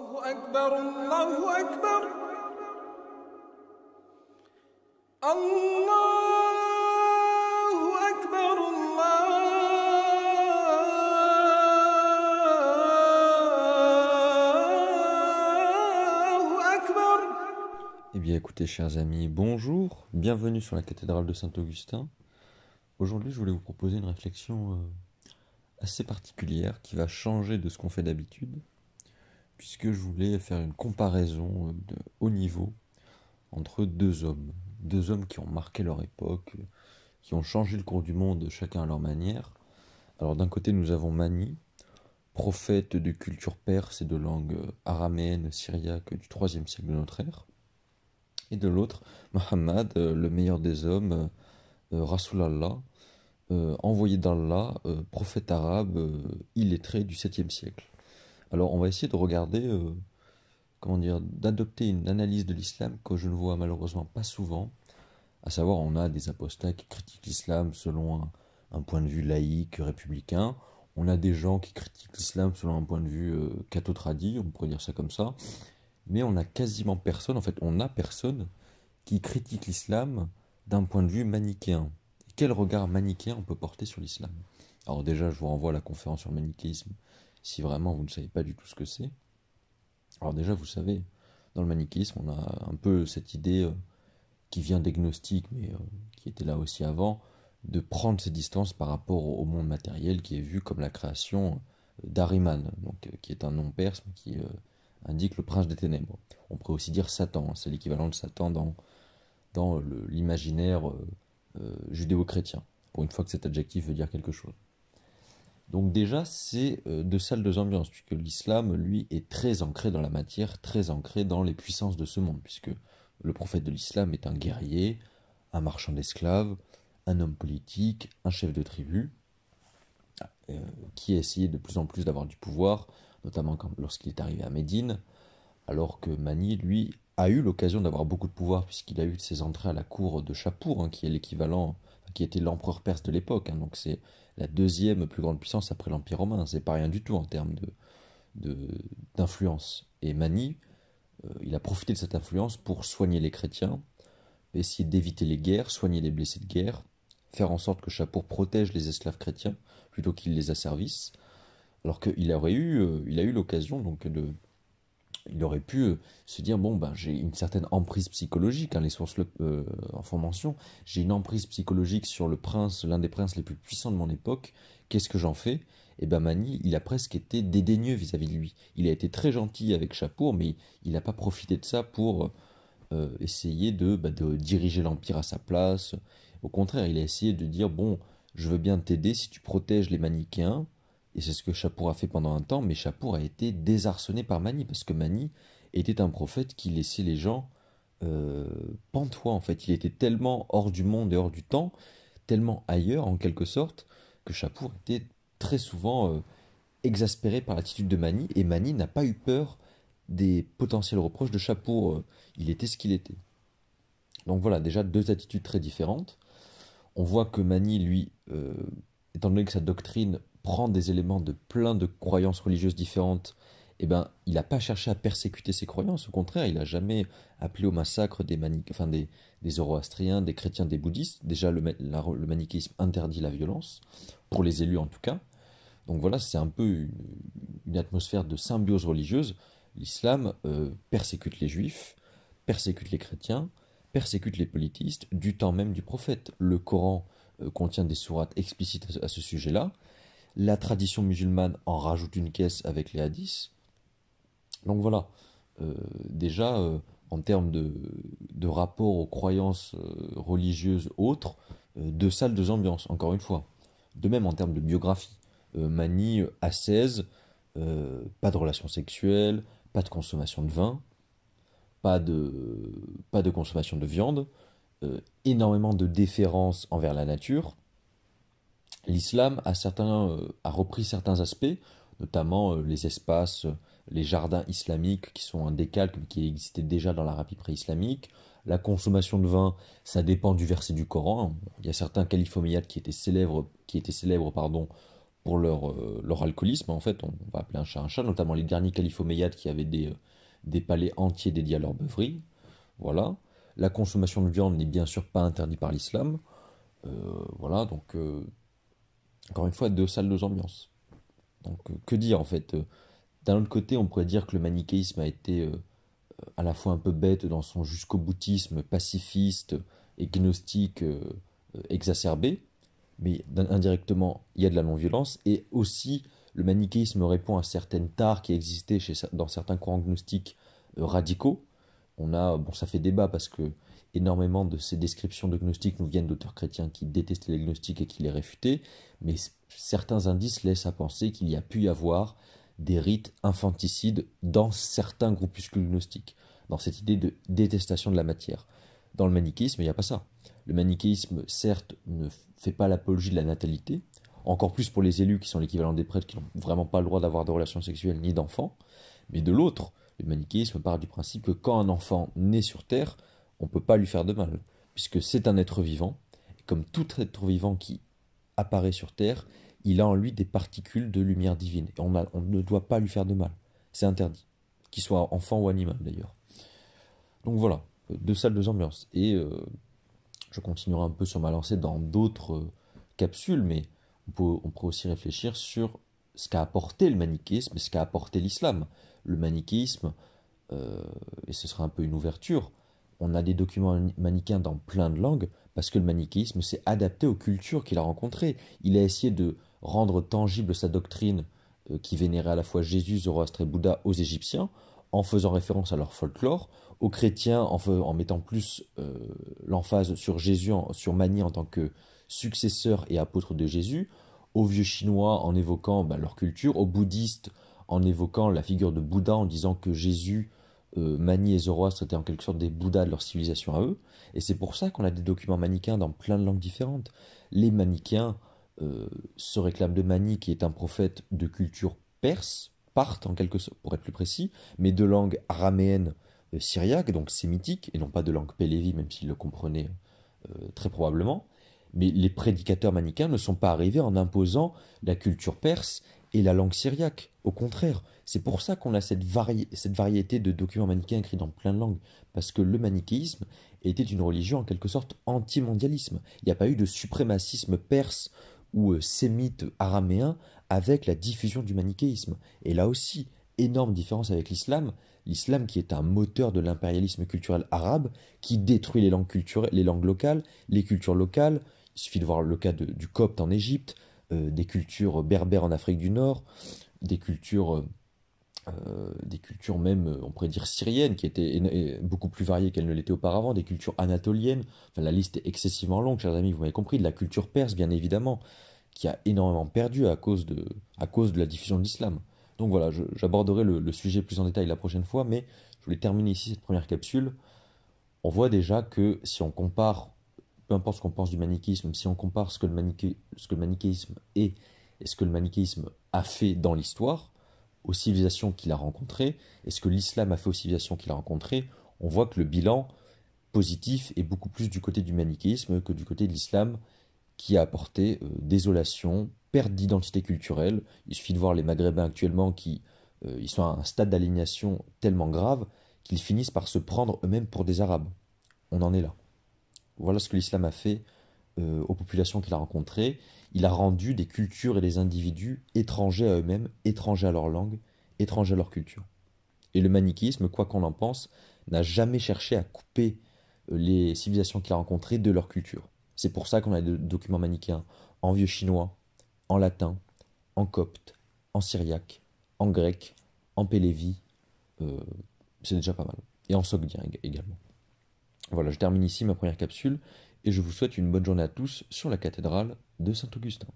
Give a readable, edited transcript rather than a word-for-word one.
الله أكبر الله أكبر الله أكبر الله أكبر. Eh bien écoutez chers amis, bonjour, bienvenue sur la cathédrale de Saint-Augustin. Aujourd'hui je voulais vous proposer une réflexion assez particulière qui va changer de ce qu'on fait d'habitude, puisque je voulais faire une comparaison de haut niveau entre deux hommes qui ont marqué leur époque, qui ont changé le cours du monde chacun à leur manière. Alors d'un côté nous avons Mani, prophète de culture perse et de langue araméenne syriaque du IIIe siècle de notre ère. Et de l'autre, Muhammad, le meilleur des hommes, Rasulallah, envoyé d'Allah, prophète arabe, illettré du 7e siècle. Alors on va essayer de regarder, d'adopter une analyse de l'islam que je ne vois malheureusement pas souvent. À savoir, on a des apostats qui critiquent l'islam selon un point de vue laïque, républicain. On a des gens qui critiquent l'islam selon un point de vue catho-tradi, on pourrait dire ça comme ça. Mais on a quasiment personne, en fait, on n'a personne qui critique l'islam d'un point de vue manichéen. Quel regard manichéen on peut porter sur l'islam? Alors déjà, je vous renvoie à la conférence sur le manichéisme, si vraiment vous ne savez pas du tout ce que c'est. Alors déjà, vous savez, dans le manichéisme, on a un peu cette idée qui vient des gnostiques, mais qui était là aussi avant, de prendre ses distances par rapport au monde matériel qui est vu comme la création d'Ahriman, donc, qui est un nom perse qui indique le prince des ténèbres. On pourrait aussi dire Satan, hein, c'est l'équivalent de Satan dans l'imaginaire judéo-chrétien, pour une fois que cet adjectif veut dire quelque chose. Donc déjà, c'est deux salles, deux ambiances, puisque l'islam, lui, est très ancré dans la matière, très ancré dans les puissances de ce monde, puisque le prophète de l'islam est un guerrier, un marchand d'esclaves, un homme politique, un chef de tribu, qui a essayé de plus en plus d'avoir du pouvoir, notamment lorsqu'il est arrivé à Médine, alors que Mani, lui, a eu l'occasion d'avoir beaucoup de pouvoir, puisqu'il a eu ses entrées à la cour de Shapur, hein, qui est l'équivalent, qui était l'empereur perse de l'époque, hein, donc c'est la deuxième plus grande puissance après l'Empire romain, c'est pas rien du tout en termes d'influence. Et Mani, il a profité de cette influence pour soigner les chrétiens, essayer d'éviter les guerres, soigner les blessés de guerre, faire en sorte que Shapur protège les esclaves chrétiens plutôt qu'il les asservisse, alors qu'il aurait il a eu l'occasion donc il aurait pu se dire bon ben j'ai une certaine emprise psychologique, hein, les sources en font mention, j'ai une emprise psychologique sur le prince, l'un des princes les plus puissants de mon époque, qu'est-ce que j'en fais? Et ben Mani, il a presque été dédaigneux vis-à-vis de lui. Il a été très gentil avec Shapur, mais il n'a pas profité de ça pour essayer de diriger l'empire à sa place. Au contraire, il a essayé de dire bon, je veux bien t'aider si tu protèges les manichéens. Et c'est ce que Shapur a fait pendant un temps, mais Shapur a été désarçonné par Mani, parce que Mani était un prophète qui laissait les gens pantois, en fait. Il était tellement hors du monde et hors du temps, tellement ailleurs, en quelque sorte, que Shapur était très souvent exaspéré par l'attitude de Mani, et Mani n'a pas eu peur des potentiels reproches de Shapur. Il était ce qu'il était. Donc voilà, déjà deux attitudes très différentes. On voit que Mani, lui, étant donné que sa doctrine prend des éléments de plein de croyances religieuses différentes, eh ben, il n'a pas cherché à persécuter ses croyances. Au contraire, il n'a jamais appelé au massacre des zoroastriens, des chrétiens, des bouddhistes. Déjà, le manichéisme interdit la violence, pour les élus en tout cas. Donc voilà, c'est un peu une atmosphère de symbiose religieuse. L'islam persécute les juifs, persécute les chrétiens, persécute les polythéistes du temps même du prophète. Le Coran contient des sourates explicites à ce sujet-là. La tradition musulmane en rajoute une caisse avec les hadiths. Donc voilà, déjà en termes de rapport aux croyances religieuses autres, deux salles, deux ambiances, encore une fois. De même en termes de biographie. Mani ascèse, pas de relations sexuelles, pas de consommation de vin, pas de consommation de viande, énormément de déférence envers la nature. L'islam a repris certains aspects, notamment les espaces, les jardins islamiques qui sont un décalque mais qui existaient déjà dans l'Arabie pré-islamique. La consommation de vin, ça dépend du verset du Coran. Il y a certains califes omeyyades qui étaient célèbres, pardon, pour leur alcoolisme. En fait, on va appeler un chat, notamment les derniers califes omeyyades qui avaient des palais entiers dédiés à leur beuverie. Voilà. La consommation de viande n'est bien sûr pas interdite par l'islam. Voilà, donc encore une fois, deux salles, deux ambiances. Donc que dire en fait d'un autre côté, on pourrait dire que le manichéisme a été à la fois un peu bête dans son jusqu'au boutisme pacifiste et gnostique exacerbé, mais indirectement, il y a de la non-violence, et aussi le manichéisme répond à certaines tares qui existaient dans certains courants gnostiques radicaux. Bon, ça fait débat parce que énormément de ces descriptions de gnostiques nous viennent d'auteurs chrétiens qui détestaient les gnostiques et qui les réfutaient, mais certains indices laissent à penser qu'il y a pu y avoir des rites infanticides dans certains groupuscules gnostiques, dans cette idée de détestation de la matière. Dans le manichéisme, il n'y a pas ça. Le manichéisme, certes, ne fait pas l'apologie de la natalité, encore plus pour les élus qui sont l'équivalent des prêtres qui n'ont vraiment pas le droit d'avoir de relations sexuelles ni d'enfants, mais de l'autre, le manichéisme part du principe que quand un enfant naît sur Terre, on ne peut pas lui faire de mal, puisque c'est un être vivant, et comme tout être vivant qui apparaît sur Terre, il a en lui des particules de lumière divine, et on ne doit pas lui faire de mal. C'est interdit, qu'il soit enfant ou animal d'ailleurs. Donc voilà, deux salles, deux ambiances. Et je continuerai un peu sur ma lancée dans d'autres capsules, mais on pourrait aussi réfléchir sur ce qu'a apporté le manichéisme et ce qu'a apporté l'islam. Le manichéisme, et ce sera un peu une ouverture, on a des documents manichéens dans plein de langues, parce que le manichéisme s'est adapté aux cultures qu'il a rencontrées. Il a essayé de rendre tangible sa doctrine qui vénérait à la fois Jésus, Zoroastre et Bouddha aux Égyptiens, en faisant référence à leur folklore, aux chrétiens en mettant plus l'emphase sur Jésus, sur Mani en tant que successeur et apôtre de Jésus, aux vieux chinois en évoquant leur culture, aux bouddhistes en évoquant la figure de Bouddha en disant que Jésus, Mani et Zoroastre étaient en quelque sorte des Bouddhas de leur civilisation à eux. Et c'est pour ça qu'on a des documents manichéens dans plein de langues différentes. Les manichéens se réclament de Mani, qui est un prophète de culture perse, parthe en quelque sorte, pour être plus précis, mais de langue araméenne syriaque, donc sémitique, et non pas de langue pélévi, même s'ils le comprenaient très probablement. Mais les prédicateurs manichéens ne sont pas arrivés en imposant la culture perse et la langue syriaque. Au contraire, c'est pour ça qu'on a cette variété de documents manichéens écrits dans plein de langues, parce que le manichéisme était une religion en quelque sorte anti-mondialisme. Il n'y a pas eu de suprémacisme perse ou sémite araméen avec la diffusion du manichéisme. Et là aussi, énorme différence avec l'islam qui est un moteur de l'impérialisme culturel arabe, qui détruit les langues culturelles, les langues locales, les cultures locales. Il suffit de voir le cas du copte en Égypte, des cultures berbères en Afrique du Nord, des cultures même, on pourrait dire syriennes, qui étaient beaucoup plus variées qu'elles ne l'étaient auparavant, des cultures anatoliennes. Enfin, la liste est excessivement longue, chers amis, vous m'avez compris, de la culture perse, bien évidemment, qui a énormément perdu à cause de la diffusion de l'islam. Donc voilà, j'aborderai le sujet plus en détail la prochaine fois, mais je voulais terminer ici cette première capsule. On voit déjà que si on compare, peu importe ce qu'on pense du manichéisme, si on compare ce que le manichéisme est et ce que le manichéisme a fait dans l'histoire, aux civilisations qu'il a rencontrées, et ce que l'islam a fait aux civilisations qu'il a rencontrées, on voit que le bilan positif est beaucoup plus du côté du manichéisme que du côté de l'islam, qui a apporté désolation, perte d'identité culturelle. Il suffit de voir les Maghrébins actuellement ils sont à un stade d'aliénation tellement grave qu'ils finissent par se prendre eux-mêmes pour des Arabes. On en est là. Voilà ce que l'islam a fait aux populations qu'il a rencontrées. Il a rendu des cultures et des individus étrangers à eux-mêmes, étrangers à leur langue, étrangers à leur culture. Et le manichéisme, quoi qu'on en pense, n'a jamais cherché à couper les civilisations qu'il a rencontrées de leur culture. C'est pour ça qu'on a des documents manichéens en vieux chinois, en latin, en copte, en syriaque, en grec, en pélévi. C'est déjà pas mal. Et en sogdien également. Voilà, je termine ici ma première capsule et je vous souhaite une bonne journée à tous sur la cathédrale de Saint-Augustin.